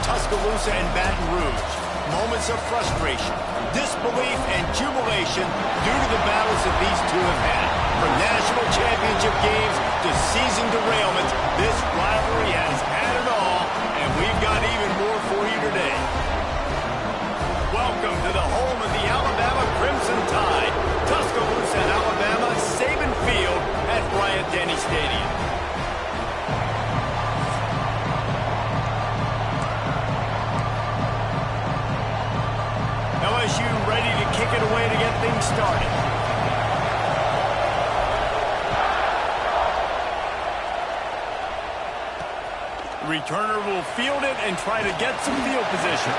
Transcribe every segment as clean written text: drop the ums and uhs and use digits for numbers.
Tuscaloosa and Baton Rouge. Moments of frustration, disbelief, and jubilation due to the battles that these two have had. From national championship games to season derailments, this rivalry has had it all, and we've got even more for you today. Welcome to the home of the Alabama Crimson Tide, Tuscaloosa, Alabama, Saban Field at Bryant-Denny Stadium. LSU ready to kick it away to get things started. The returner will field it and try to get some field position.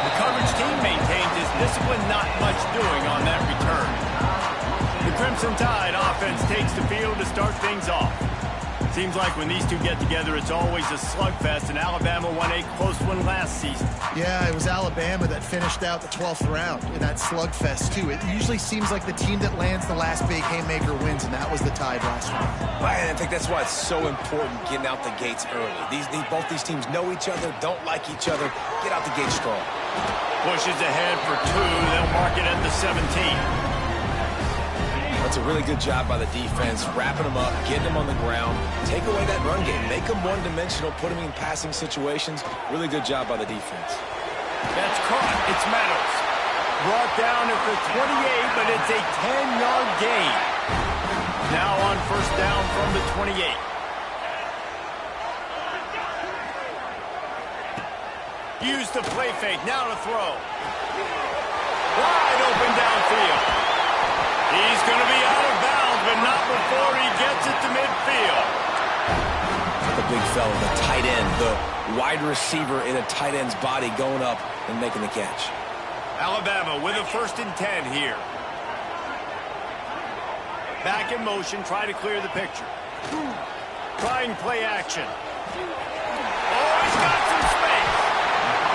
The coverage team maintains his discipline, not much doing on that return. The Crimson Tide offense takes the field to start things off. Seems like when these two get together, it's always a slugfest, and Alabama won a close one last season. Yeah, it was Alabama that finished out the 12th round in that slugfest, too. It usually seems like the team that lands the last big haymaker wins, and that was the Tide last round. Right, and I think that's why it's so important getting out the gates early. Both these teams know each other, don't like each other. Get out the gate strong. Pushes ahead for two. They'll mark it at the 17. That's a really good job by the defense, wrapping them up, getting them on the ground, take away that run game, make them one-dimensional, put them in passing situations. Really good job by the defense. That's caught. It's Meadows. Brought down at the 28, but it's a 10-yard gain. Now on first down from the 28. Use the play fake. Now to throw. Wide open downfield. He's going to be out of bounds, but not before he gets it to midfield. The big fella, the tight end, the wide receiver in a tight end's body going up and making the catch. Alabama with a 1st and 10 here. Back in motion, try to clear the picture. Trying play action. Oh, he's got some space.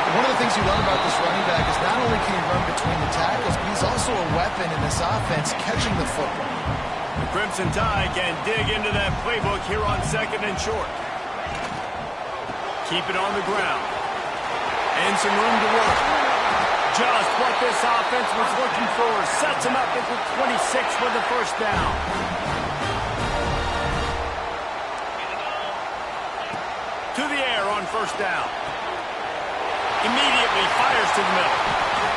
One of the things you love about this running back is not only can he run between the tackles, but he's also a weapon in this offense catching the football. The Crimson Tide can dig into that playbook here on 2nd and short. Keep it on the ground. And some room to work. Just what this offense was looking for. Sets him up at the 26 with the first down. To the air on first down. Immediately fires to the middle.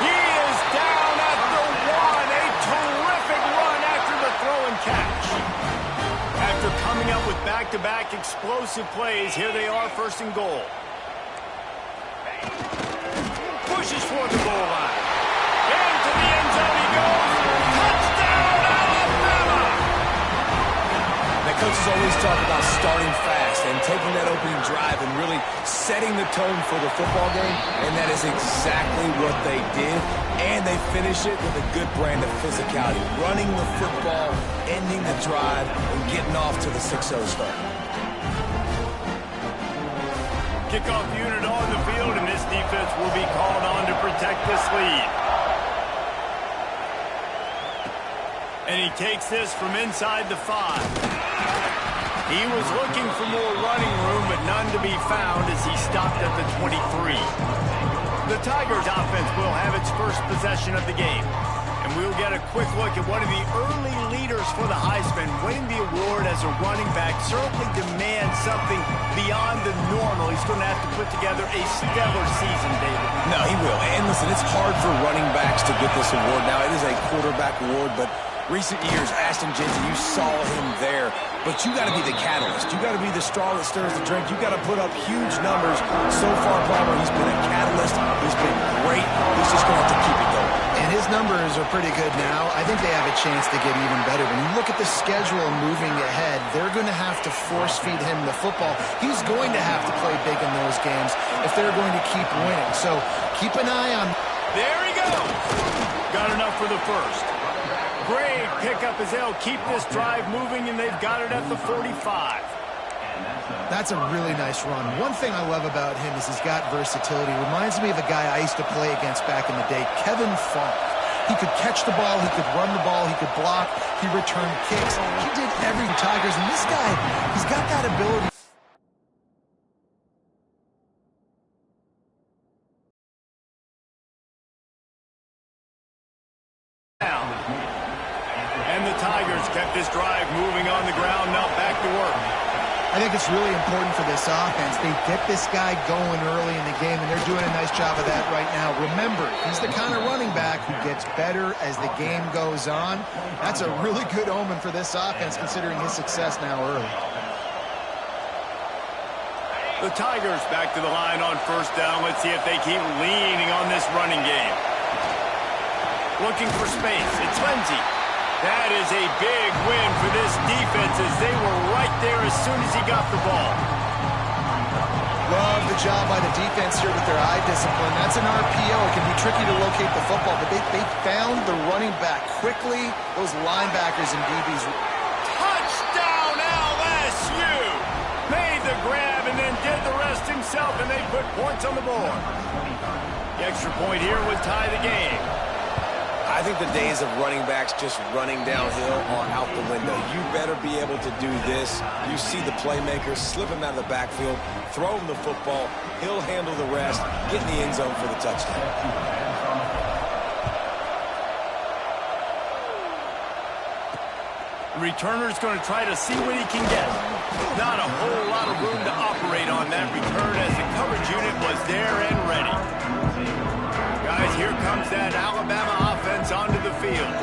He is down at the 1. A terrific run after the throw and catch. After coming up with back-to-back explosive plays, here they are 1st and goal. Pushes toward the goal line. Into the end zone he goes. Touchdown, Alabama! The coaches always talk about starting fast and taking that opening drive and really setting the tone for the football game, and that is exactly what they did, and they finish it with a good brand of physicality, running the football, ending the drive, and getting off to the 6-0 start. Kickoff unit on the field, and this defense will be called on to protect this lead. And he takes this from inside the 5. He was looking for more running room, but none to be found as he stopped at the 23. The Tigers offense will have its first possession of the game. And we'll get a quick look at one of the early leaders for the Heisman. Winning the award as a running back certainly demands something beyond the normal. He's going to have to put together a stellar season, David. No, he will. And listen, it's hard for running backs to get this award. Now, it is a quarterback award, but recent years, Ashton Jeanty, you saw him there. But you got to be the catalyst. You got to be the straw that stirs the drink. You got to put up huge numbers. So far, Palmer, he's been a catalyst. He's been great. He's just going to have to keep it going. And his numbers are pretty good now. I think they have a chance to get even better. When you look at the schedule moving ahead, they're going to have to force-feed him the football. He's going to have to play big in those games if they're going to keep winning. So keep an eye on... There he goes. Got enough for the first. Great pickup as they'll keep this drive moving, and they've got it at the 45. That's a really nice run. One thing I love about him is he's got versatility. Reminds me of a guy I used to play against back in the day, Kevin Falk. He could catch the ball, he could run the ball, he could block, he returned kicks. He did everything, Tigers, and this guy, he's got that ability. kept this drive moving on the ground, now back to work. I think it's really important for this offense. They get this guy going early in the game, and they're doing a nice job of that right now. Remember, he's the kind of running back who gets better as the game goes on. That's a really good omen for this offense, considering his success now early. The Tigers back to the line on first down. Let's see if they keep leaning on this running game. Looking for space. It's Lindsey. That is a big win for this defense as they were right there as soon as he got the ball. Love the job by the defense here with their eye discipline. That's an RPO. It can be tricky to locate the football, but they found the running back quickly. Those linebackers and DBs. Touchdown LSU! Made the grab and then did the rest himself, and they put points on the board. The extra point here would tie the game. I think the days of running backs just running downhill are out the window. You better be able to do this. You see the playmaker, slip him out of the backfield, throw him the football, he'll handle the rest, get in the end zone for the touchdown. The returner's going to try to see what he can get. Not a whole lot of room to operate on that return as the coverage unit was there and ready. Guys, here comes that Alabama offense onto the field.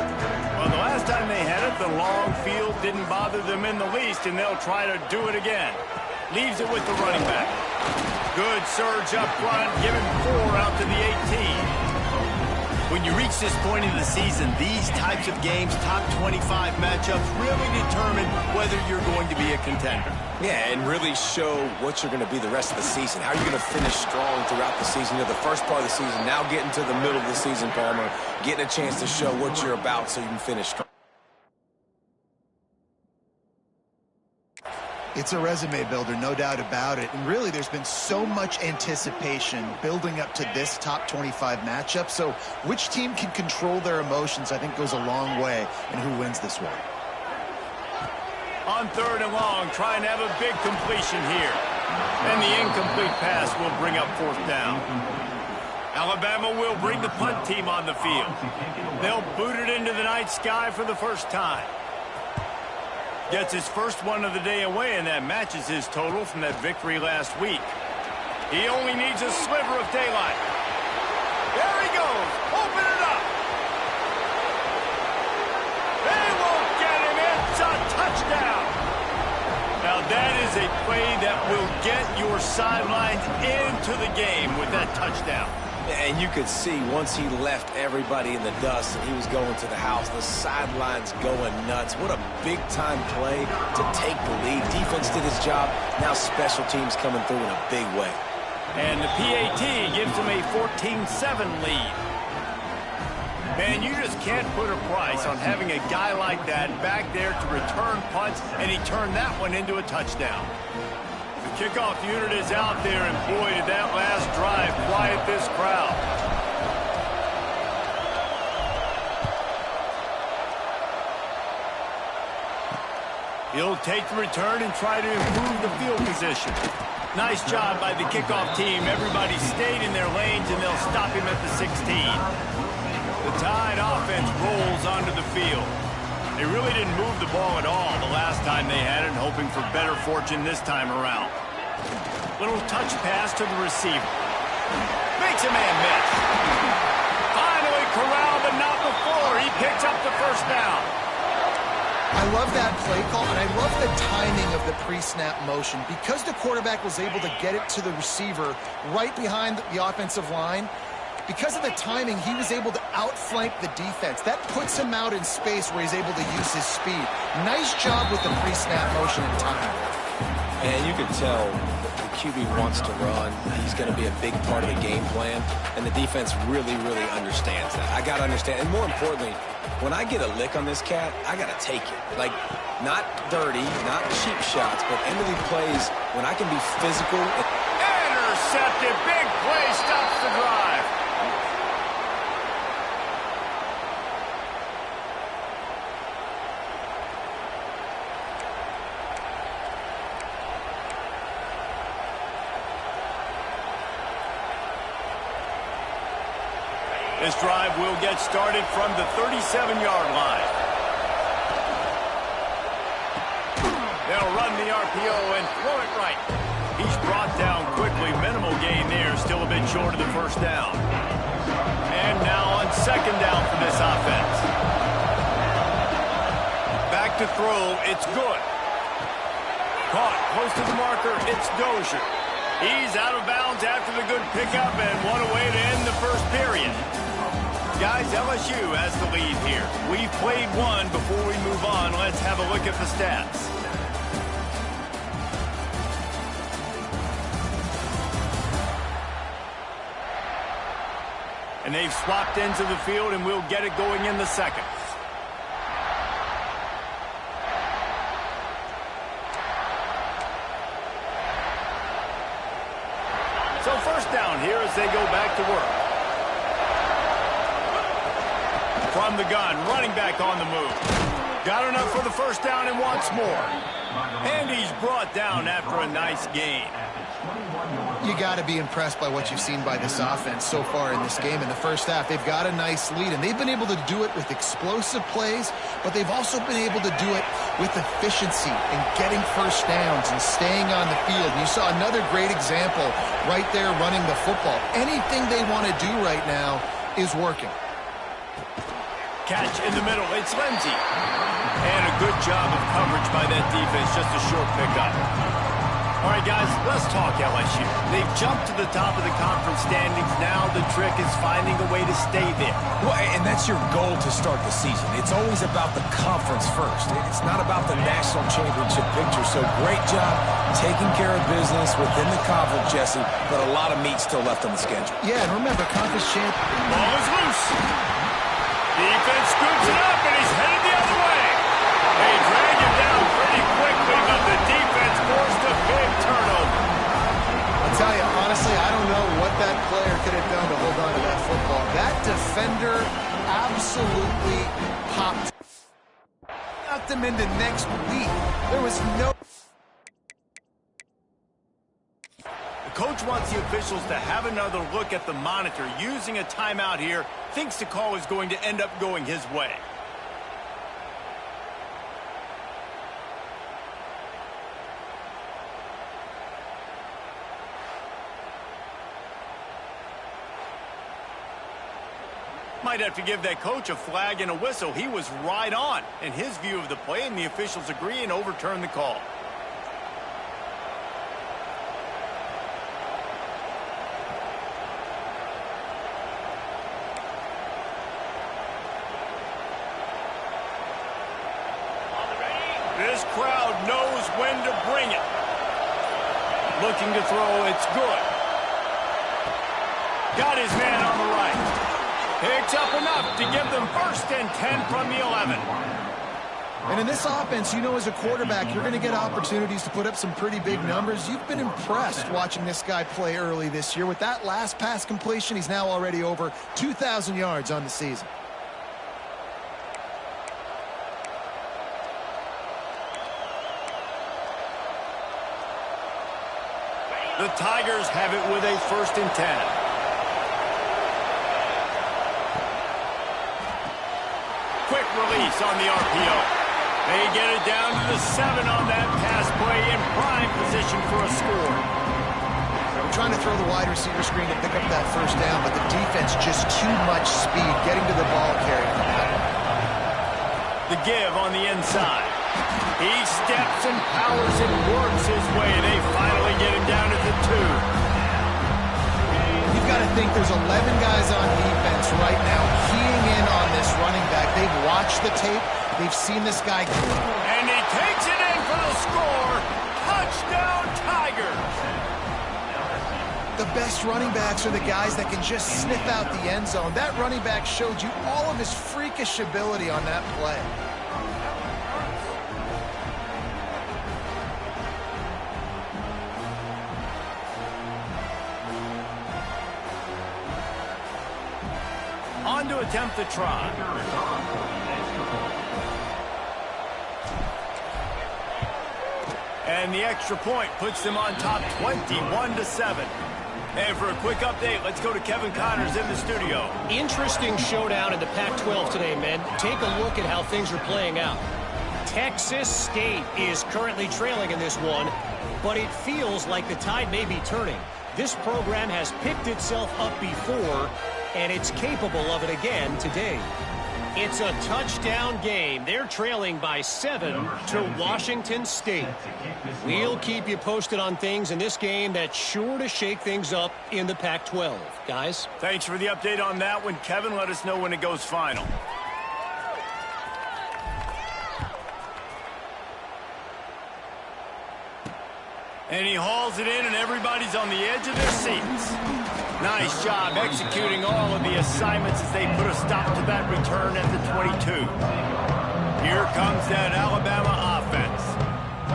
Well, the last time they had it, the long field didn't bother them in the least, and they'll try to do it again. Leaves it with the running back. Good surge up front, giving 4 out to the 18. When you reach this point in the season, these types of games, top 25 matchups, really determine whether you're going to be a contender. Yeah, and really show what you're going to be the rest of the season. How are you going to finish strong throughout the season? You know, the first part of the season, now getting to the middle of the season, Palmer, getting a chance to show what you're about so you can finish strong. It's a resume builder, no doubt about it. And really, there's been so much anticipation building up to this top 25 matchup. So which team can control their emotions, I think, goes a long way in who wins this one. On 3rd and long, trying to have a big completion here. And the incomplete pass will bring up 4th down. Alabama will bring the punt team on the field. They'll boot it into the night sky for the first time. Gets his first one of the day away, and that matches his total from that victory last week. He only needs a sliver of daylight. There he goes. Open it up. They won't get him. It's a touchdown. Now, that is a play that will get your sidelines into the game with that touchdown. And you could see once he left everybody in the dust and he was going to the house, the sidelines going nuts. What a big-time play to take the lead. Defense did his job. Now special teams coming through in a big way. And the PAT gives him a 14-7 lead. Man, you just can't put a price on having a guy like that back there to return punts, and he turned that one into a touchdown. The kickoff unit is out there, and boy, did that last drive quiet this crowd. He'll take the return and try to improve the field position. Nice job by the kickoff team. Everybody stayed in their lanes, and they'll stop him at the 16. The Tide offense rolls onto the field. They really didn't move the ball at all the last time they had it, hoping for better fortune this time around. Little touch pass to the receiver. Makes a man miss. Finally corralled, but not before. He picks up the first down. I love that play call, and I love the timing of the pre-snap motion. Because the quarterback was able to get it to the receiver right behind the offensive line, because of the timing, he was able to outflank the defense. That puts him out in space where he's able to use his speed. Nice job with the pre-snap motion and timing. And you can tell the QB wants to run. He's going to be a big part of the game plan. And the defense really, really understands that. I got to understand. And more importantly, when I get a lick on this cat, I got to take it. Like, not dirty, not cheap shots, but end of the plays when I can be physical. Intercepted. Big play stops the drive. This drive will get started from the 37-yard line. throw it right. He's brought down quickly. Minimal gain there. Still a bit short of the first down. And now on second down for this offense. Back to throw. It's good. Caught close to the marker. It's Dozier. He's out of bounds after the good pickup and one away to end the first period. Guys, LSU has the lead here. We've played one. Before we move on, let's have a look at the stats. And they've swapped ends of the field, and we'll get it going in the second. So first down here as they go back to work. From the gun, running back on the move. Got enough for the first down and wants more. And he's brought down after a nice gain. You got to be impressed by what you've seen by this offense so far in this game. In the first half, they've got a nice lead, and they've been able to do it with explosive plays, but they've also been able to do it with efficiency and getting first downs and staying on the field. And you saw another great example right there running the football. Anything they want to do right now is working. Catch in the middle. It's Lindsey. And a good job of coverage by that defense. Just a short pickup. All right, guys, let's talk LSU. They've jumped to the top of the conference standings. Now the trick is finding a way to stay there. Well, and that's your goal to start the season. It's always about the conference first. It's not about the national championship picture. So great job taking care of business within the conference, Jesse, but a lot of meat still left on the schedule. Yeah, and remember, conference champ. Ball is loose. Defense scoops it up, and he's headed the other way. They drag him down pretty quickly, but the defense forced a big turnover. I'll tell you, honestly, I don't know what that player could have done to hold on to that football. That defender absolutely popped. Knocked him into next week. There was no... The coach wants the officials to have another look at the monitor. Using a timeout here, thinks the call is going to end up going his way. Might have to give that coach a flag and a whistle. He was right on in his view of the play, and the officials agree and overturn the call. This crowd knows when to bring it. Looking to throw, it's good. Got his man on the right. Picks up enough to give them first and 10 from the 11. And in this offense, you know, as a quarterback, you're going to get opportunities to put up some pretty big numbers. You've been impressed watching this guy play early this year. With that last pass completion, he's now already over 2,000 yards on the season. The Tigers have it with a first and 10. Quick release on the RPO. They get it down to the 7 on that pass play in prime position for a score. We're trying to throw the wide receiver screen to pick up that first down, but the defense just too much speed getting to the ball carrier. The give on the inside. He steps and powers and works his way. They finally get him down at the 2. You've got to think there's 11 guys on defense right now keying in on this running back. They've watched the tape. They've seen this guy. And he takes it in for the score. Touchdown, Tigers. The best running backs are the guys that can just sniff out the end zone. That running back showed you all of his freakish ability on that play. On to attempt the try. And the extra point puts them on top 21-7. And for a quick update, let's go to Kevin Connors in the studio. Interesting showdown in the Pac-12 today, men. Take a look at how things are playing out. Texas State is currently trailing in this one, but it feels like the tide may be turning. This program has picked itself up before, and it's capable of it again today. It's a touchdown game. They're trailing by 7 to Washington State. We'll keep you posted on things in this game that's sure to shake things up in the Pac-12. Guys? Thanks for the update on that one, Kevin. Let us know when it goes final. And he hauls it in, and everybody's on the edge of their seats. Nice job executing all of the assignments as they put a stop to that return at the 22. Here comes that Alabama offense.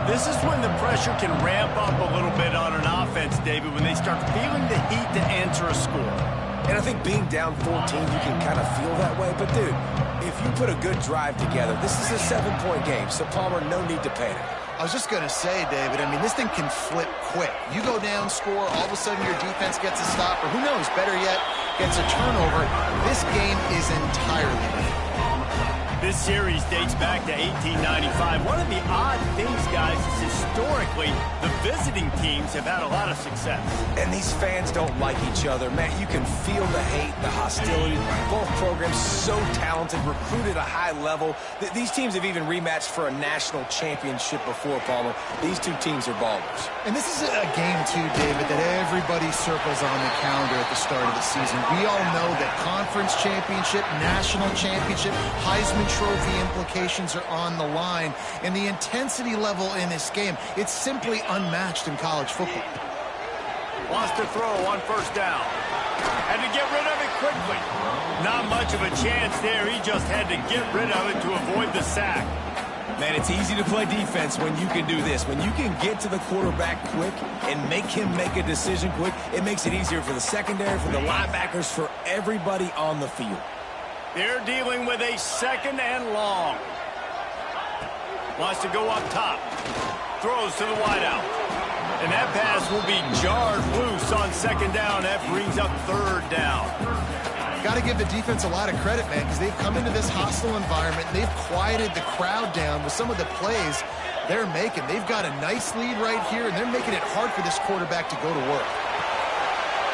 This is when the pressure can ramp up a little bit on an offense, David, when they start feeling the heat to answer a score. And I think being down 14, you can kind of feel that way. But, dude, if you put a good drive together, this is a 7-point game, so Palmer, no need to panic. I was just going to say, David, I mean, this thing can flip quick. You go down, score, all of a sudden your defense gets a stop, or who knows, better yet, gets a turnover. This game is entirely different. This series dates back to 1895. One of the odd things, guys, is historically the visiting teams have had a lot of success. And these fans don't like each other. Man, you can feel the hate, the hostility. Both programs so talented, recruited at a high level. These teams have even rematched for a national championship before, Palmer. These two teams are ballers. And this is a game, too, David, that everybody circles on the calendar at the start of the season. We all know that conference championship, national championship, Heisman Trophy implications are on the line, and the intensity level in this game, it's simply unmatched in college football. Wants to throw on first down. Had to get rid of it quickly. Not much of a chance there. He just had to get rid of it to avoid the sack. Man, it's easy to play defense when you can do this. When you can get to the quarterback quick and make him make a decision quick, it makes it easier for the secondary, for the linebackers, for everybody on the field. They're dealing with a second and long. Wants to go up top. Throws to the wideout. And that pass will be jarred loose on second down. That brings up third down. Got to give the defense a lot of credit, man, because they've come into this hostile environment, and they've quieted the crowd down with some of the plays they're making. They've got a nice lead right here, and they're making it hard for this quarterback to go to work.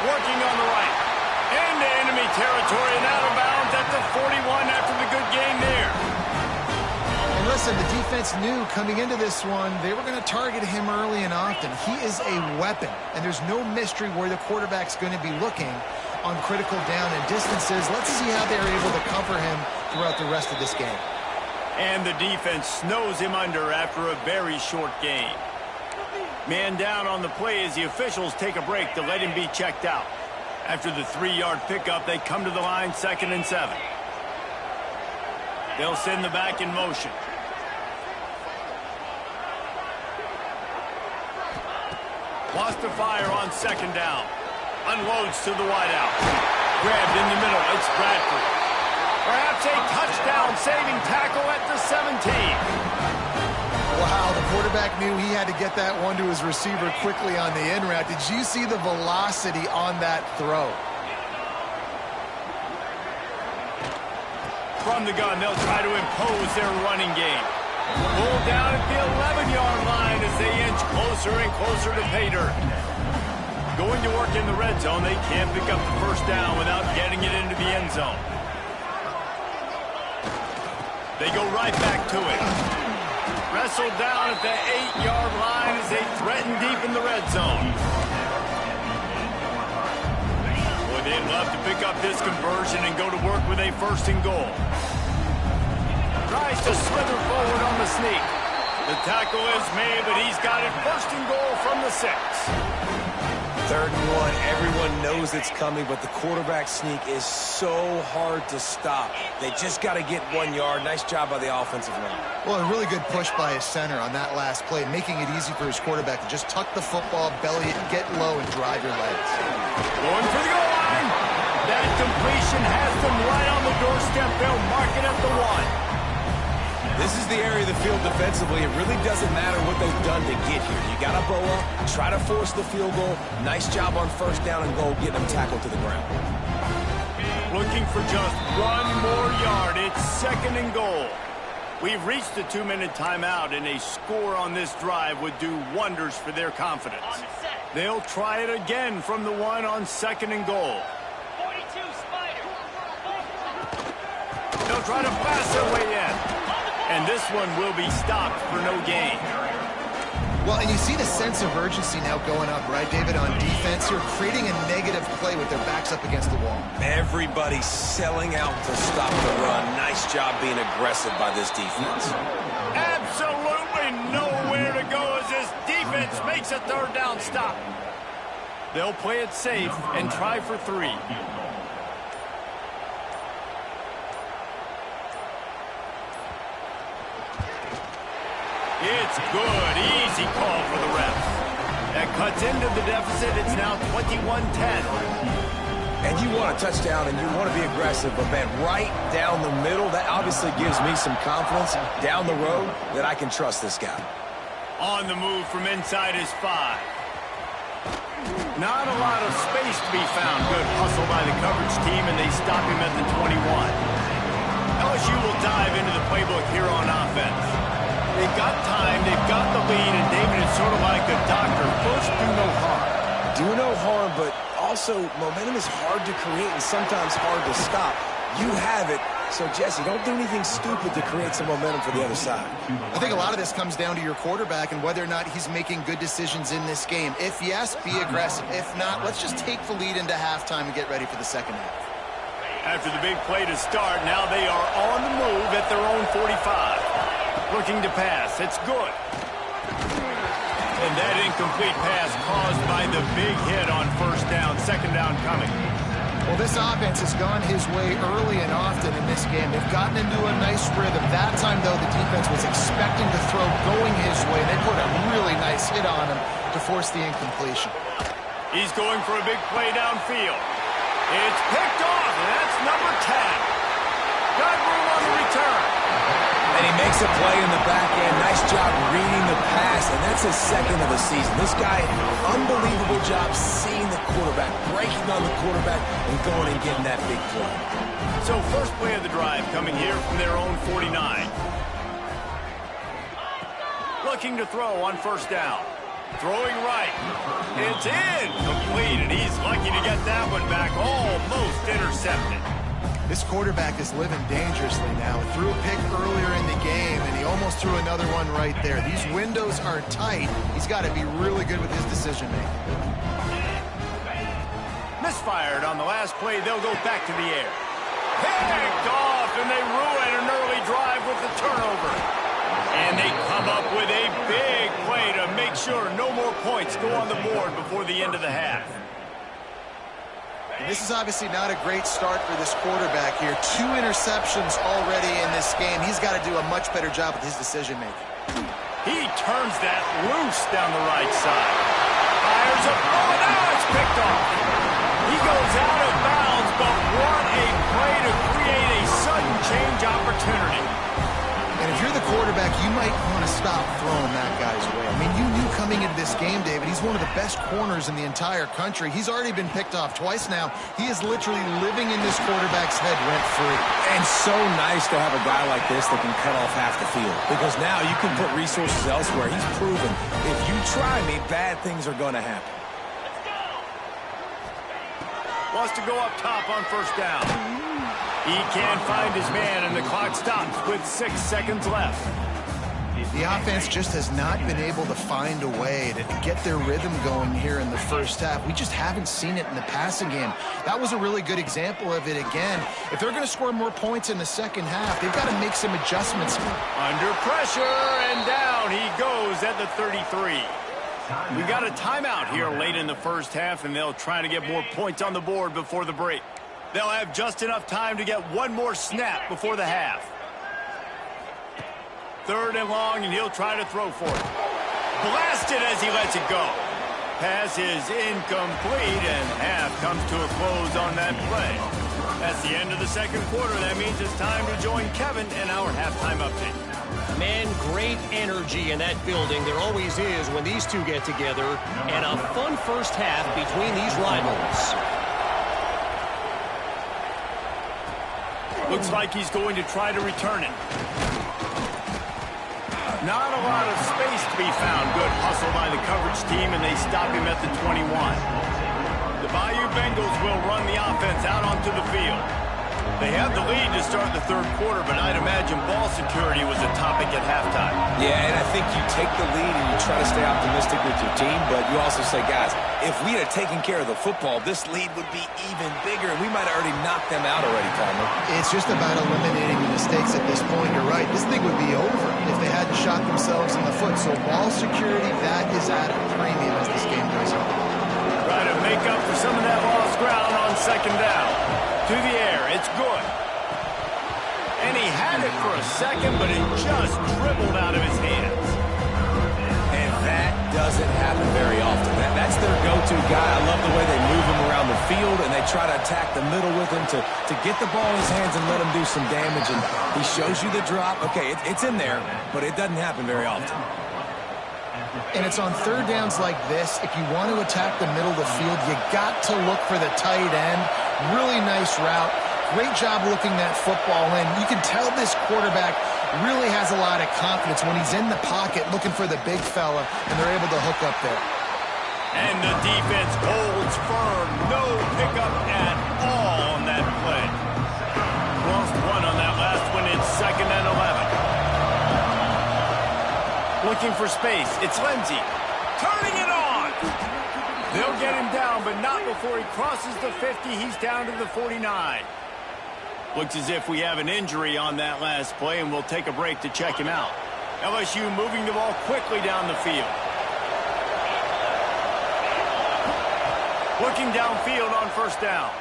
Working on the right. Into enemy territory and out of bounds at the 41 after the good gain there. And listen, the defense knew coming into this one, they were going to target him early and often. He is a weapon, and there's no mystery where the quarterback's going to be looking on critical down and distances. Let's see how they're able to cover him throughout the rest of this game. And the defense snows him under after a very short gain. Man down on the play as the officials take a break to let him be checked out. After the 3-yard pickup, they come to the line, 2nd and 7. They'll send the back in motion. Wants to fire on second down. Unloads to the wideout. Grabbed in the middle. It's Bradford. Perhaps a touchdown-saving tackle at the 17. Wow, the quarterback knew he had to get that one to his receiver quickly on the in route. Did you see the velocity on that throw? From the gun, they'll try to impose their running game. Pulled down at the 11-yard line as they inch closer and closer to pay dirt. Going to work in the red zone, they can't pick up the first down without getting it into the end zone. They go right back to it. Wrestled down at the 8-yard line as they threaten deep in the red zone. Boy, they'd love to pick up this conversion and go to work with a 1st and goal. Tries to slither forward on the sneak. The tackle is made, but he's got it 1st and goal from the 6. 3rd and 1. Everyone knows it's coming, but the quarterback sneak is so hard to stop. They just got to get 1 yard. Nice job by the offensive line. Well, a really good push by his center on that last play, making it easy for his quarterback to just tuck the football, belly it, get low, and drive your legs. Going for the goal line. That completion has them right on the doorstep. They'll mark it at the 1. This is the area of the field defensively. It really doesn't matter what they've done to get here. You got to bow up, try to force the field goal. Nice job on 1st down and goal, getting them tackled to the ground. Looking for just 1 more yard. It's 2nd and goal. We've reached the 2-minute timeout, and a score on this drive would do wonders for their confidence. They'll try it again from the 1 on 2nd and goal. 42 Spider. They'll try to pass their way in. And this one will be stopped for no gain. Well, and you see the sense of urgency now going up, right, David, on defense. You're creating a negative play with their backs up against the wall. Everybody's selling out to stop the run. Nice job being aggressive by this defense. Absolutely nowhere to go as this defense makes a 3rd down stop. They'll play it safe and try for 3. It's good. Easy call for the refs. That cuts into the deficit. It's now 21-10. And you want a touchdown and you want to be aggressive, but man, right down the middle, that obviously gives me some confidence down the road that I can trust this guy. On the move from inside his 5. Not a lot of space to be found. Good hustle by the coverage team, and they stop him at the 21. LSU will dive into the playbook here on offense. They've got time, they've got the lead, and David is sort of like a doctor. First, do no harm. Do no harm, but also momentum is hard to create and sometimes hard to stop. You have it, so Jesse, don't do anything stupid to create some momentum for the other side. I think a lot of this comes down to your quarterback and whether or not he's making good decisions in this game. If yes, be aggressive. If not, let's just take the lead into halftime and get ready for the second half. After the big play to start, now they are on the move at their own 45. Looking to pass. It's good. And that incomplete pass caused by the big hit on 1st down. 2nd down coming. Well, this offense has gone his way early and often in this game. They've gotten into a nice rhythm. That time, though, the defense was expecting to throw going his way. They put a really nice hit on him to force the incompletion. He's going for a big play downfield. It's picked off, and that's number 10. Got room on the return. And he makes a play in the back end. Nice job reading the pass, and that's his 2nd of the season. This guy, unbelievable job seeing the quarterback, breaking on the quarterback, and going and getting that big play. So first play of the drive coming here from their own 49. Looking to throw on 1st down. Throwing right. It's incomplete, and he's lucky to get that one back. Almost intercepted. This quarterback is living dangerously now. Threw a pick earlier in the game, and he almost threw another one right there. These windows are tight. He's got to be really good with his decision-making. Misfired on the last play. They'll go back to the air. Picked off, and they ruin an early drive with the turnover. And they come up with a big play to make sure no more points go on the board before the end of the half. And this is obviously not a great start for this quarterback here. 2 interceptions already in this game. He's got to do a much better job with his decision-making. He turns that loose down the right side. Fires up. Oh, now it's picked off. He goes out of bounds, but what a play to create a sudden change opportunity. And if you're the quarterback, you might want to stop throwing that guy's way. I mean, you knew coming into this game, David, he's one of the best corners in the entire country. He's already been picked off twice now. He is literally living in this quarterback's head rent-free. And so nice to have a guy like this that can cut off half the field. Because now you can put resources elsewhere. He's proven if you try me, bad things are going to happen. Wants to go up top on 1st down. He can't find his man, and the clock stops with 6 seconds left. The offense just has not been able to find a way to get their rhythm going here in the first half. We just haven't seen it in the passing game. That was a really good example of it again. If they're going to score more points in the second half, they've got to make some adjustments. Under pressure, and down he goes at the 33. We got a timeout here late in the first half, and they'll try to get more points on the board before the break. They'll have just enough time to get one more snap before the half. 3rd and long, and he'll try to throw for it. Blasted as he lets it go. Pass is incomplete, and half comes to a close on that play. That's the end of the second quarter. That means it's time to join Kevin in our halftime update. Man, great energy in that building. There always is when these two get together. And a fun first half between these rivals. Looks like he's going to try to return it. Not a lot of space to be found. Good hustle by the coverage team, and they stop him at the 21. The Bayou Bengals will run the offense out onto the field. They have the lead to start the third quarter, but I'd imagine ball security was a topic at halftime. Yeah, and I think you take the lead and you try to stay optimistic with your team, but you also say, guys, if we had taken care of the football, this lead would be even bigger, and we might have already knocked them out already, Palmer. It's just about eliminating the mistakes at this point. You're right. This thing would be over if they hadn't shot themselves in the foot. So ball security, that is at a premium as this game goes on. Try to make up for some of that lost ground on second down. To the air, it's good. And he had it for a second, but it just dribbled out of his hands. And that doesn't happen very often. That's their go-to guy. I love the way they move him around the field, and they try to attack the middle with him to get the ball in his hands and let him do some damage. And he shows you the drop. Okay, it's in there, but it doesn't happen very often. And it's on third downs like this. If you want to attack the middle of the field, you got to look for the tight end. Really nice route. Great job looking that football in. You can tell this quarterback really has a lot of confidence when he's in the pocket looking for the big fella, and they're able to hook up there. And the defense holds firm. No pickup at all on that play. Lost one on that last one. It's 2nd and 11. Looking for space. It's Lindsey. Turning it on. They'll get him down, but not before he crosses the 50. He's down to the 49. Looks as if we have an injury on that last play, and we'll take a break to check him out. LSU moving the ball quickly down the field. Looking downfield on first down.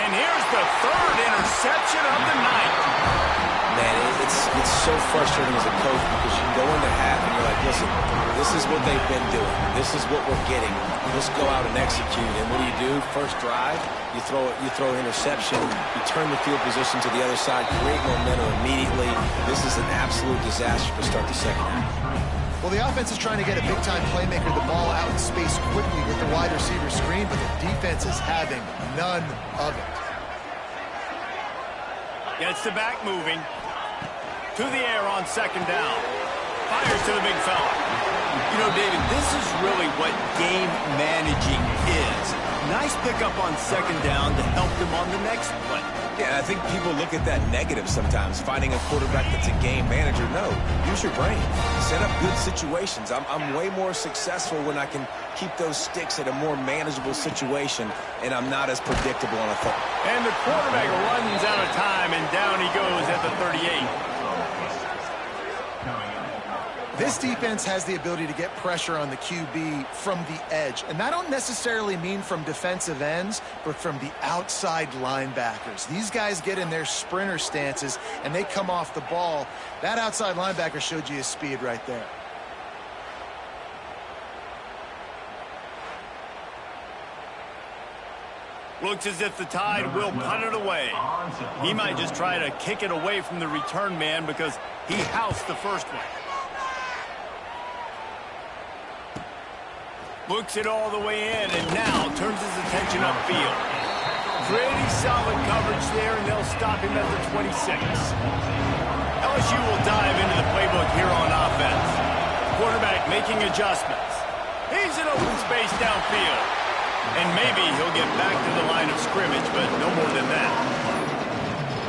And here's the third interception of the night. Man, it's so frustrating as a coach because you go into half and you're like, listen, this is what they've been doing. This is what we're getting. Let's go out and execute. And what do? First drive, you throw an interception, you turn the field position to the other side, create momentum immediately. This is an absolute disaster to start the second half. Well, the offense is trying to get a big-time playmaker the ball out in space quickly with the wide receiver screen, but the defense is having none of it. Gets the back moving. To the air on second down. Fires to the big fella. You know, David, this is really what game managing is. Nice pickup on second down to help them on the next play. Yeah, I think people look at that negative sometimes, finding a quarterback that's a game manager. No, use your brain. Set up good situations. I'm way more successful when I can keep those sticks at a more manageable situation, and I'm not as predictable on a throw. And the quarterback runs out of time, and down he goes at the 38. This defense has the ability to get pressure on the QB from the edge. And I don't necessarily mean from defensive ends, but from the outside linebackers. These guys get in their sprinter stances, and they come off the ball. That outside linebacker showed you his speed right there. Looks as if the Tide will punt it away. He might just try to kick it away from the return man because he housed the first one. Looks it all the way in, and now turns his attention upfield. Pretty solid coverage there, and they'll stop him at the 26. LSU will dive into the playbook here on offense. Quarterback making adjustments. He's in open space downfield. And maybe he'll get back to the line of scrimmage, but no more than that.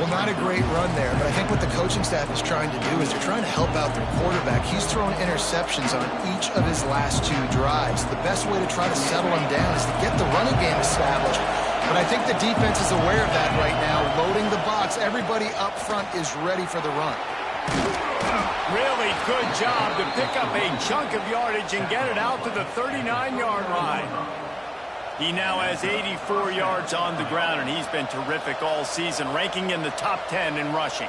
Well, not a great run there, but I think what the coaching staff is trying to do is they're trying to help out their quarterback. He's thrown interceptions on each of his last two drives. The best way to try to settle him down is to get the running game established. But I think the defense is aware of that right now, loading the box. Everybody up front is ready for the run. Really good job to pick up a chunk of yardage and get it out to the 39-yard line. He now has 84 yards on the ground, and he's been terrific all season, ranking in the top 10 in rushing.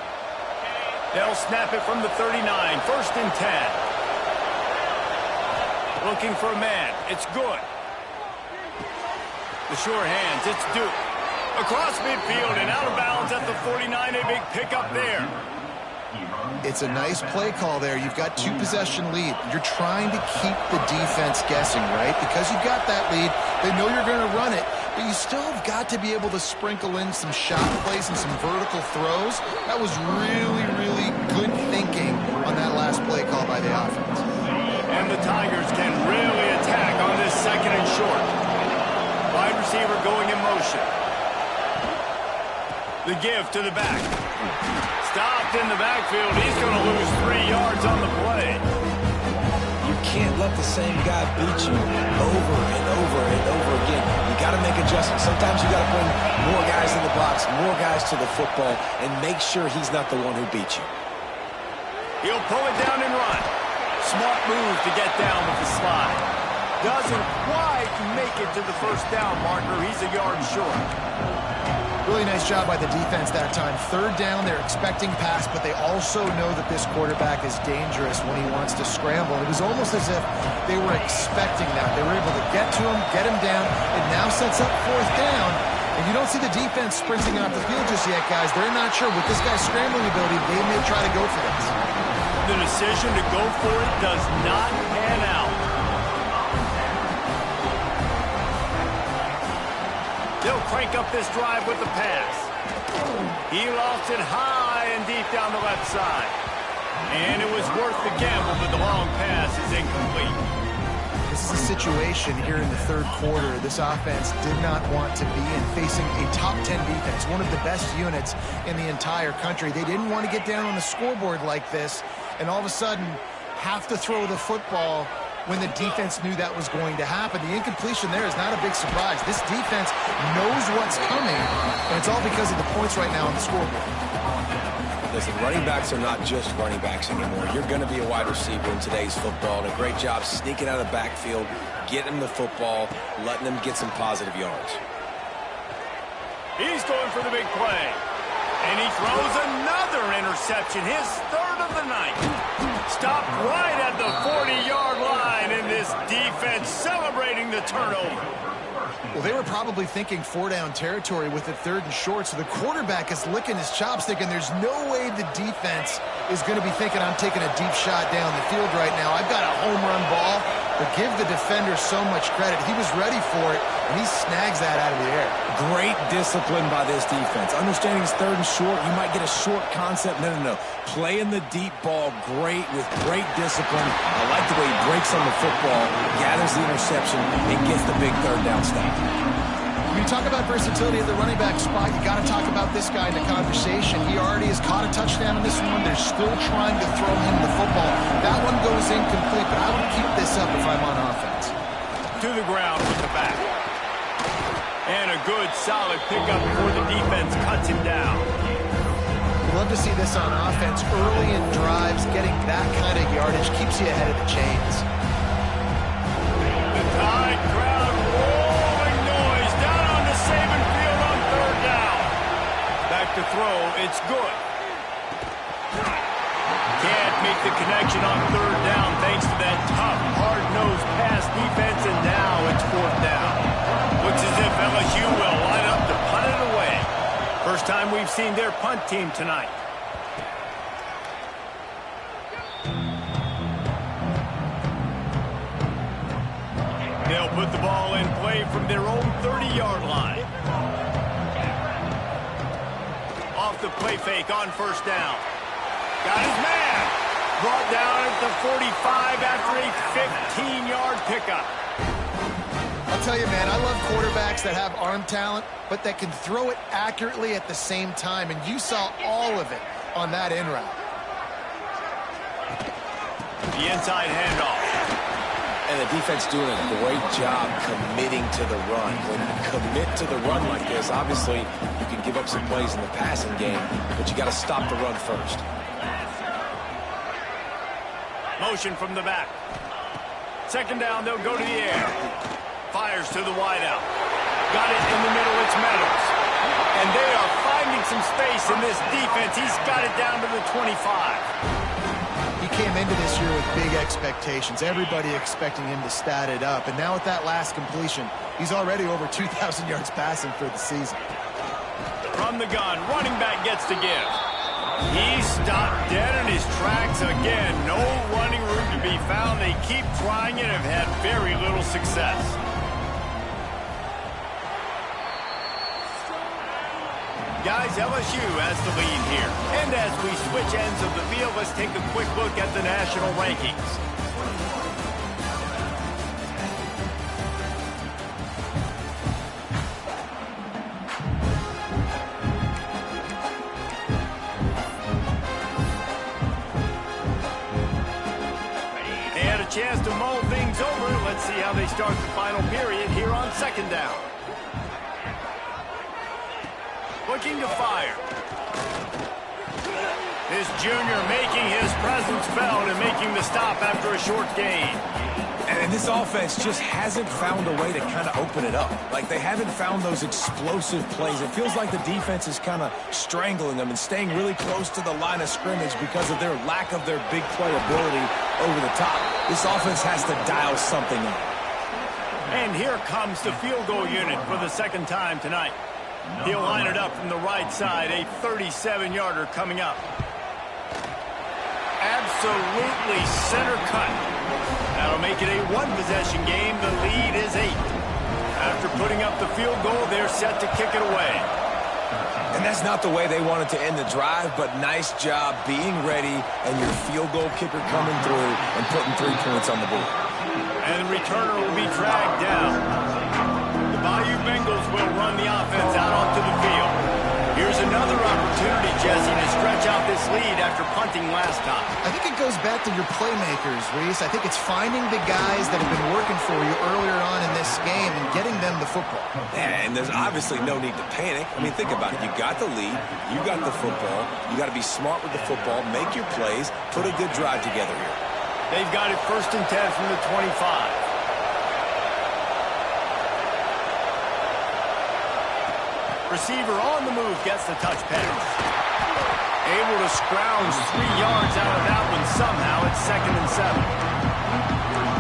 They'll snap it from the 39, 1st and 10. Looking for a man. It's good. The sure hands. It's Duke. Across midfield and out of bounds at the 49. A big pickup there. It's a nice play call there. You've got 2-possession lead. You're trying to keep the defense guessing, right? Because you've got that lead, they know you're going to run it. but you still have got to be able to sprinkle in some shot plays and some vertical throws. That was really, really good thinking on that last play call by the offense. And the Tigers can really attack on this second and short. Wide receiver going in motion. The give to the back. Stopped in the backfield. He's going to lose 3 yards on the play. You can't let the same guy beat you over and over and over again. You got to make adjustments. Sometimes you got to bring more guys in the box, more guys to the football, and make sure he's not the one who beat you. He'll pull it down and run. Smart move to get down with the slide. Doesn't quite make it to the first down marker. He's a yard short. Really nice job by the defense that time. Third down, they're expecting pass, but they also know that this quarterback is dangerous when he wants to scramble. It was almost as if they were expecting that. They were able to get to him, get him down. It now sets up fourth down. And you don't see the defense sprinting off the field just yet, guys. They're not sure. With this guy's scrambling ability, they may try to go for this. The decision to go for it does not pan out. They'll crank up this drive with the pass. He lost it high and deep down the left side. And it was worth the gamble, but the long pass is incomplete. This is a situation here in the third quarter this offense did not want to be in, facing a top 10 defense, one of the best units in the entire country. They didn't want to get down on the scoreboard like this and all of a sudden have to throw the football when the defense knew that was going to happen. The incompletion there is not a big surprise. This defense knows what's coming, and it's all because of the points right now on the scoreboard. Listen, running backs are not just running backs anymore. You're going to be a wide receiver in today's football, and a great job sneaking out of the backfield, getting them the football, letting them get some positive yards. He's going for the big play. And he throws another interception, his third of the night. Stopped right at the 40-yard line, and this defense celebrating the turnover. Well, they were probably thinking four-down territory with it third and short, so the quarterback is licking his chops thinking there's no way the defense is going to be thinking I'm taking a deep shot down the field right now. I've got a home run ball, but give the defender so much credit. He was ready for it, and he snags that out of the air. Great discipline by this defense. Understanding it's third and short, you might get a short concept. No. Playing the deep ball great with great discipline. I like the way he breaks on the football, gathers the interception, and gets the big third down stop. When you talk about versatility at the running back spot, you got to talk about this guy in the conversation. He already has caught a touchdown in this one. They're still trying to throw him the football. That one goes incomplete, but I would keep this up if I'm on offense. To the ground with the back. And a good, solid pickup before the defense cuts him down. Love to see this on offense. Early in drives, getting that kind of yardage keeps you ahead of the chains. The Tide crowd rolling noise down on the Saban field on third down. Back to throw, it's good. Can't make the connection on third down thanks to that tough, hard-nosed pass defense, and now it's fourth down. Looks as if LSU will line up to punt it away. First time we've seen their punt team tonight. They'll put the ball in play from their own 30-yard line. Off the play fake on first down. Got his man. Brought down at the 45 after a 15-yard pickup. I'll tell you, man, I love quarterbacks that have arm talent, but that can throw it accurately at the same time, and you saw all of it on that in route. The inside handoff. And the defense doing a great job committing to the run. When you commit to the run like this, obviously you can give up some plays in the passing game, but you got to stop the run first. Motion from the back. Second down, they'll go to the air. Fires to the wideout. Got it in the middle, it's Meadows. And they are finding some space in this defense. He's got it down to the 25. He came into this year with big expectations. Everybody expecting him to stat it up. And now with that last completion, he's already over 2,000 yards passing for the season. From the gun, running back gets to give. He stopped dead in his tracks again. No running room to be found. They keep trying it and have had very little success. Guys, LSU has the lead here. And as we switch ends of the field, let's take a quick look at the national rankings. Chance to mull things over. Let's see how they start the final period here on second down. Looking to fire. This junior making his presence felt and making the stop after a short gain. And this offense just hasn't found a way to kind of open it up. Like, they haven't found those explosive plays. It feels like the defense is kind of strangling them and staying really close to the line of scrimmage because of their lack of their big play ability over the top. This offense has to dial something up. And here comes the field goal unit for the second time tonight. He'll line it up from the right side, a 37-yarder coming up. Absolutely center cut. That'll make it a one-possession game. The lead is 8. After putting up the field goal, they're set to kick it away. And that's not the way they wanted to end the drive, but nice job being ready and your field goal kicker coming through and putting 3 points on the board. And the returner will be dragged down. The Bayou Bengals will run the offense out onto the field. Here's another opportunity, Jesse, to stretch out this lead after punting last time. I think it goes back to your playmakers, Reese. I think it's finding the guys that have been working for you earlier on in this game and getting them the football. Yeah, and there's obviously no need to panic. I mean, think about it. You got the lead. You got the football. You got to be smart with the football. Make your plays. Put a good drive together here. They've got it 1st and 10 from the 25. Receiver on the move gets the touch pass. Able to scrounge 3 yards out of that one somehow. It's 2nd and 7.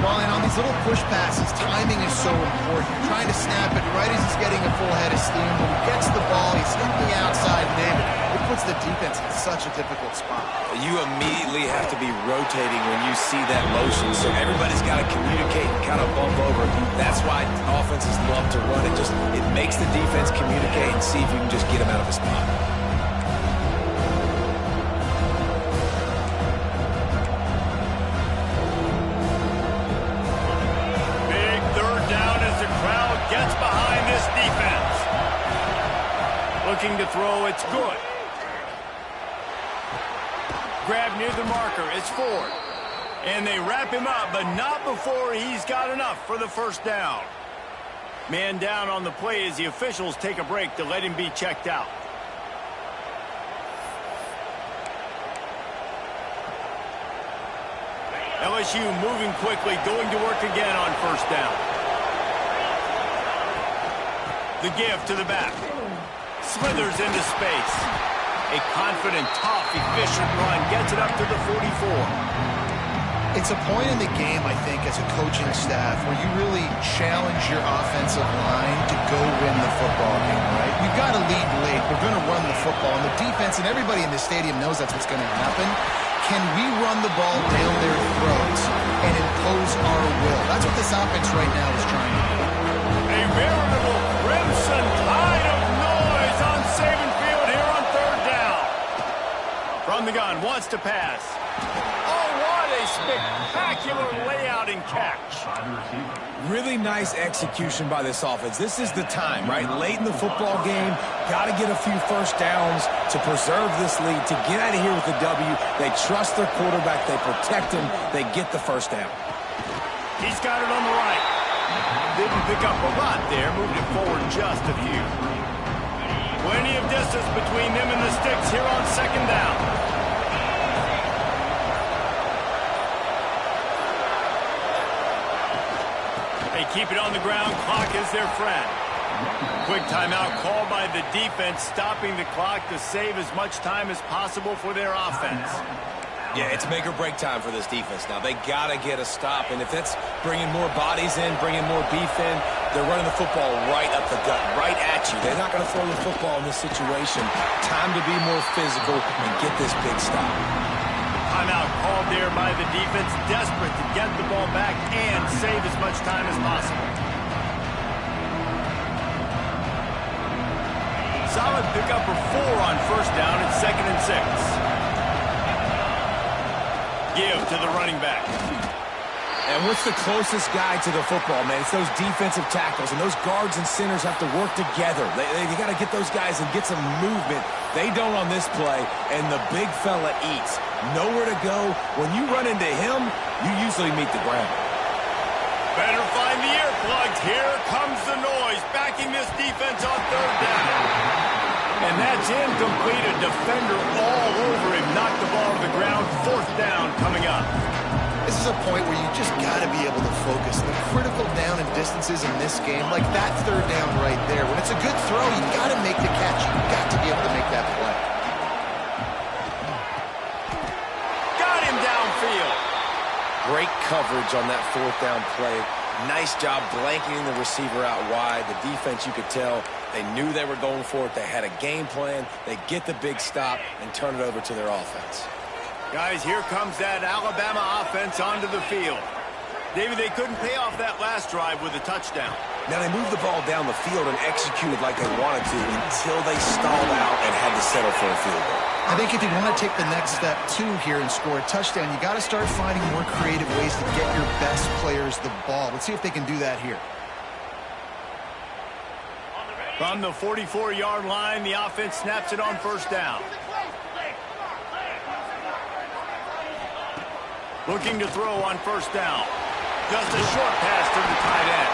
Well, and on these little push passes, timing is so important. You're trying to snap it right as he's getting a full head of steam. When he gets the ball, he's hitting the outside, David. It puts the defense in such a difficult spot. You immediately have to be rotating when you see that motion, so everybody's got to communicate and kind of bump over. That's why offenses love to run it. It makes the defense communicate and see if you can just get him out of a spot. Big 3rd down as the crowd gets behind this defense. Looking to throw, it's good. Grab near the marker, it's Ford. And they wrap him up, but not before he's got enough for the 1st down. Man down on the play as the officials take a break to let him be checked out. LSU moving quickly, going to work again on 1st down. The give to the back. Slithers into space. A confident, tough, efficient run gets it up to the 44. It's a point in the game, I think, as a coaching staff where you really challenge your offensive line to go win the football game, right? You've got to lead late. We're going to run the football. And the defense and everybody in the stadium knows that's what's going to happen. Can we run the ball down their throats and impose our will? That's what this offense right now is trying to do. A veritable crimson tide of noise on Saban Field here on 3rd down. From the gun, wants to pass. Oh, what a spectacular layout and catch. Really nice execution by this offense. This is the time, right? Late in the football game, got to get a few 1st downs to preserve this lead, to get out of here with the W. They trust their quarterback. They protect him. They get the 1st down. He's got it on the right. Didn't pick up a lot there. Moved it forward just a few. Plenty of distance between them and the sticks here on 2nd down. They keep it on the ground. Clock is their friend. Quick timeout called by the defense, stopping the clock to save as much time as possible for their offense. Yeah, it's make or break time for this defense now. They got to get a stop, and if that's bringing more bodies in, bringing more beef in, they're running the football right up the gut, right at you. They're not going to throw the football in this situation. Time to be more physical and get this big stop. Timeout called there by the defense, desperate to get the ball back and save as much time as possible. solid pickup of 4 on first down at 2nd and 6. Give to the running back. And what's the closest guy to the football, man? It's those defensive tackles, and those guards and centers have to work together. They got to get those guys and get some movement. They don't on this play, and the big fella eats. Nowhere to go. When you run into him, you usually meet the ground. Better find the earplugs. Here comes the noise, backing this defense on 3rd down. And that's incomplete. A defender all over him. Knocked the ball to the ground. 4th down coming up. This is a point where you just got to be able to focus. The critical down and distances in this game, like that 3rd down right there. When it's a good throw, you got to make the catch. You've got to be able to make that play. Got him downfield. Great coverage on that 4th down play. Nice job blanketing the receiver out wide. The defense, you could tell, they knew they were going for it. They had a game plan. They get the big stop and turn it over to their offense. Guys, here comes that Alabama offense onto the field. David, they couldn't pay off that last drive with a touchdown. Now, they moved the ball down the field and executed like they wanted to until they stalled out and had to settle for a field goal. I think if you want to take the next step, too, here and score a touchdown, you got to start finding more creative ways to get your best players the ball. Let's see if they can do that here. From the 44-yard line, the offense snaps it on 1st down. Looking to throw on 1st down. Just a short pass to the tight end.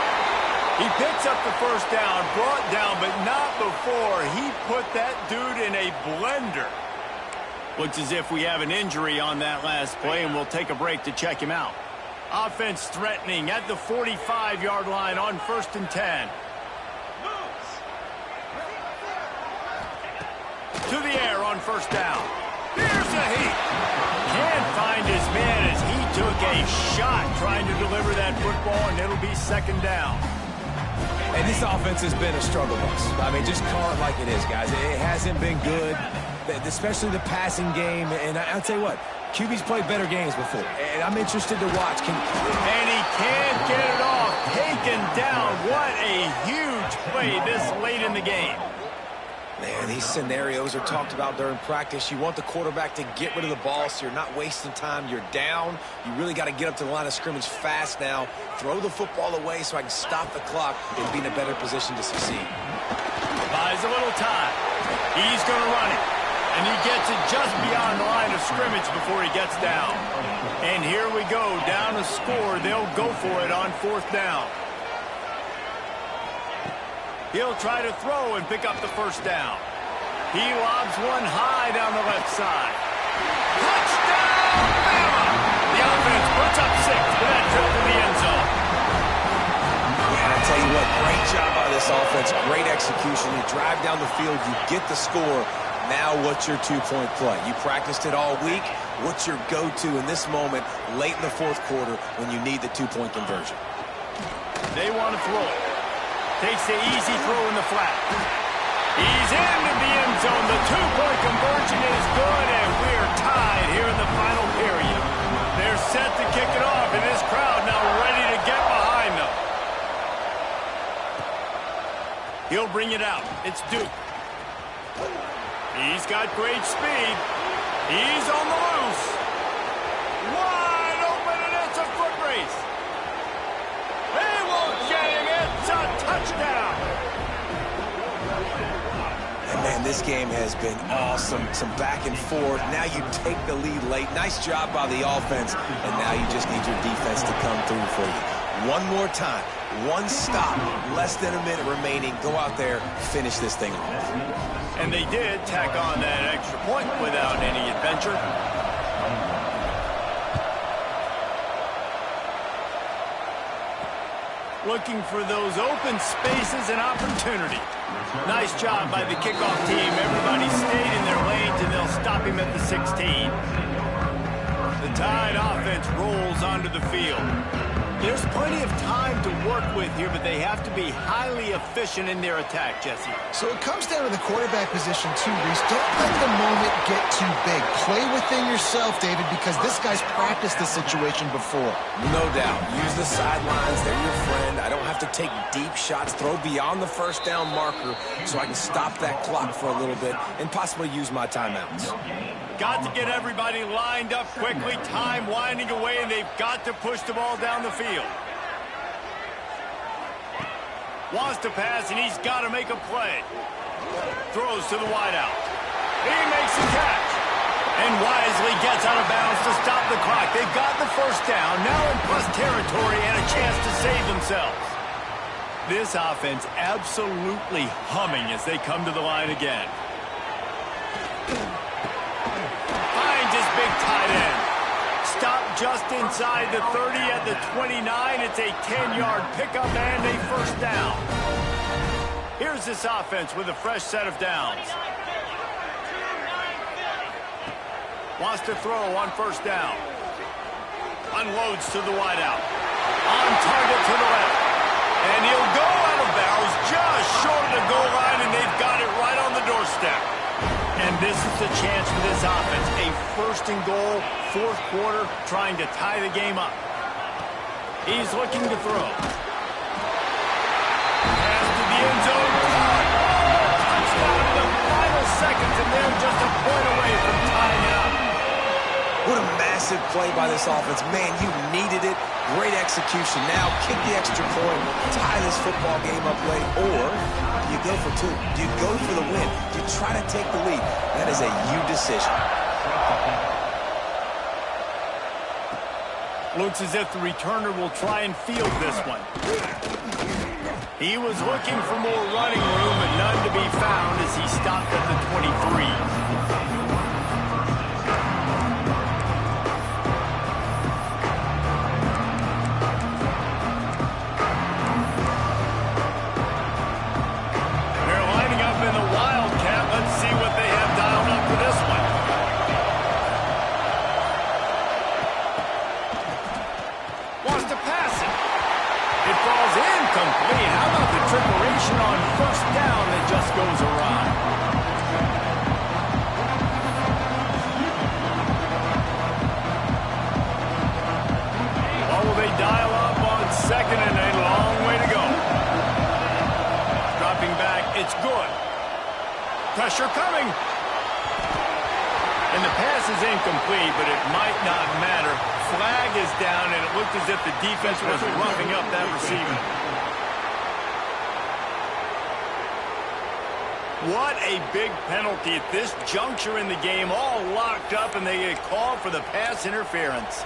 He picks up the 1st down, brought down, but not before he put that dude in a blender. Looks as if we have an injury on that last play, and we'll take a break to check him out. Offense threatening at the 45-yard line on 1st and 10. To the air on 1st down. Here's a heat. Can't find his man as he took a shot trying to deliver that football, and it'll be 2nd down. And this offense has been a struggle bus. I mean, just call it like it is, guys. It hasn't been good, especially the passing game. And I'll tell you what, QB's played better games before, and I'm interested to watch. And he can't get it off. Taken down. What a huge play this late in the game. Man, these scenarios are talked about during practice. You want the quarterback to get rid of the ball so you're not wasting time. You're down. You really got to get up to the line of scrimmage fast now. Throw the football away so I can stop the clock and be in a better position to succeed. Buys a little time. He's going to run it. And he gets it just beyond the line of scrimmage before he gets down. And here we go. Down a score. They'll go for it on 4th down. He'll try to throw and pick up the 1st down. He lobs one high down the left side. Touchdown, Bama! The offense puts up 6 with that trip to the end zone. Yeah, I tell you what, great job by this offense. Great execution. You drive down the field, you get the score. Now what's your 2-point play? You practiced it all week. What's your go-to in this moment late in the 4th quarter when you need the 2-point conversion? They want to throw it. Takes the easy throw in the flat. He's into the end zone. The 2-point conversion is good, and we're tied here in the final period. They're set to kick it off, and this crowd now ready to get behind them. He'll bring it out. It's Duke. He's got great speed. He's on the loose. Wide open, and it's a foot race. They won't get him. It's a touchdown. And man, this game has been awesome. Some back and forth. Now you take the lead late. Nice job by the offense. And now you just need your defense to come through for you. One more time. One stop. Less than a minute remaining. Go out there, finish this thing off. And they did tack on that extra point without any adventure. Looking for those open spaces and opportunity. Nice job by the kickoff team. Everybody stayed in their lanes, and they'll stop him at the 16. The Tide offense rolls onto the field. There's plenty of time to work with here, but they have to be highly efficient in their attack, Jesse. So it comes down to the quarterback position too, Reese. Don't let the moment get too big. Play within yourself, David, because this guy's practiced this situation before. No doubt. Use the sidelines. They're your friend. I don't have to take deep shots, throw beyond the first down marker so I can stop that clock for a little bit and possibly use my timeouts. Got to get everybody lined up quickly. Time winding away, and they've got to push the ball down the field. Wants to pass, and he's got to make a play. Throws to the wideout. He makes a catch. And wisely gets out of bounds to stop the clock. They've got the first down, now in plus territory, and a chance to save themselves. This offense absolutely humming as they come to the line again. Big tight end. Stop just inside the 30 at the 29. It's a 10-yard pickup and a first down. Here's this offense with a fresh set of downs. Wants to throw on first down. Unloads to the wideout. On target to the left. And he'll go out of bounds just short of the goal line, and they've got it right on the doorstep. And this is the chance for this offense. A first and goal, fourth quarter, trying to tie the game up. He's looking to throw. Pass to the end zone. Touchdown in the final seconds, and they're just a point away from tying it up. What a massive play by this offense. Man, you needed it. Great execution. Now kick the extra point, tie this football game up late, or do you go for two? Do you go for the win? Do you try to take the lead? That is a you decision. Looks as if the returner will try and field this one. He was looking for more running room, but none to be found as he stopped at the 23. Preparation on first down that just goes awry. What will they dial up on second, and a long way to go? Dropping back, it's good. Pressure coming. And the pass is incomplete, but it might not matter. Flag is down, and it looked as if the defense was roughing up that receiver. What a big penalty at this juncture in the game. All locked up, and they get called for the pass interference.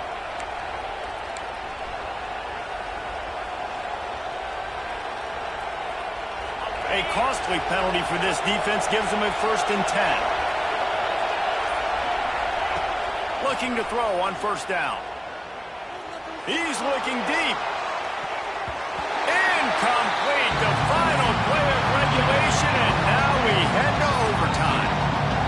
A costly penalty for this defense gives them a 1st and 10. Looking to throw on first down. He's looking deep. Incomplete. The final play of regulation, and now we head to overtime.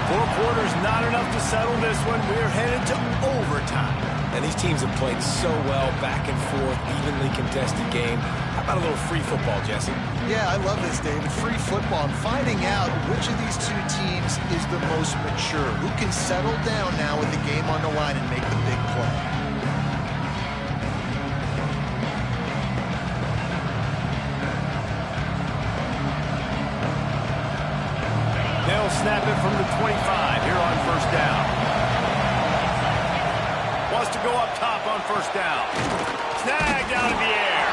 4 quarters not enough to settle this one. We're headed to overtime. And these teams have played so well, back and forth, evenly contested game. How about a little free football, Jesse? Yeah, I love this, David. Free football. I'm finding out which of these two teams is the most mature. Who can settle down now with the game on the line and make the big play. They'll snap it from the 25 here on first down. Wants to go up top on first down. Snagged out of the air.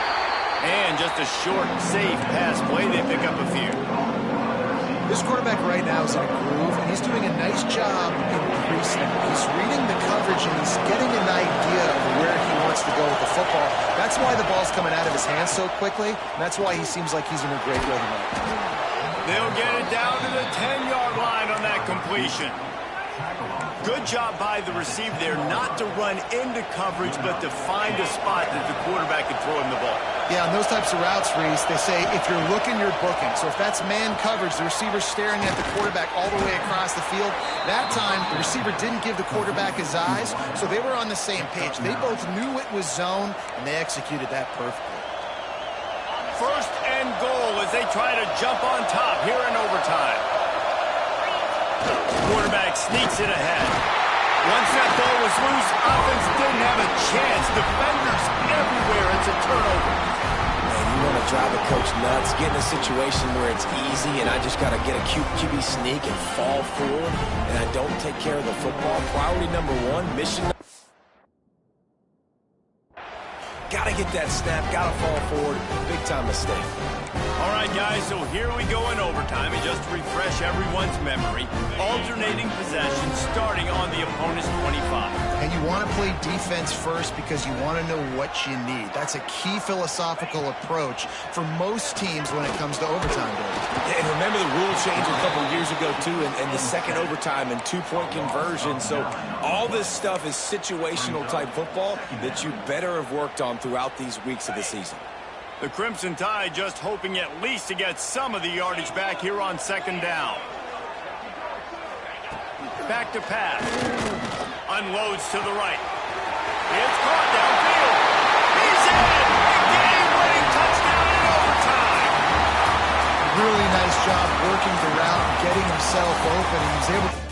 And just a short, safe pass play. They pick up a few. This quarterback right now is in a groove, and he's doing a nice job in pre-snap. He's reading the coverage, and he's getting an idea of where he wants to go with the football. That's why the ball's coming out of his hands so quickly, and that's why he seems like he's in a great rhythm right now. They'll get it down to the 10-yard line on that completion. Good job by the receiver there not to run into coverage, but to find a spot that the quarterback can throw him the ball. Yeah, on those types of routes, Reese, they say if you're looking, you're booking. So if that's man coverage, the receiver's staring at the quarterback all the way across the field. That time, the receiver didn't give the quarterback his eyes, so they were on the same page. They both knew it was zone, and they executed that perfectly. First and goal as they try to jump on top here in overtime. Quarterback sneaks it ahead. Once that ball was loose, offense didn't have a chance. Defenders everywhere. It's a turnover. Man, you want to drive the coach nuts, get in a situation where it's easy, and I just got to get a QB sneak and fall forward, and I don't take care of the football. Priority number one, mission. Got to get that snap, got to fall forward. Big time mistake. All right, guys, so here we go in overtime. And just to refresh everyone's memory, alternating possession starting on the opponent's 25. And you want to play defense first because you want to know what you need. That's a key philosophical approach for most teams when it comes to overtime. Yeah, and remember the rule change a couple years ago, too, and the second overtime and two-point conversion. So all this stuff is situational type football that you better have worked on throughout these weeks of the season. The Crimson Tide just hoping at least to get some of the yardage back here on second down. Back to pass. Unloads to the right. It's caught downfield. He's in! A game-winning touchdown in overtime. Really nice job working the route, getting himself open, and he was able to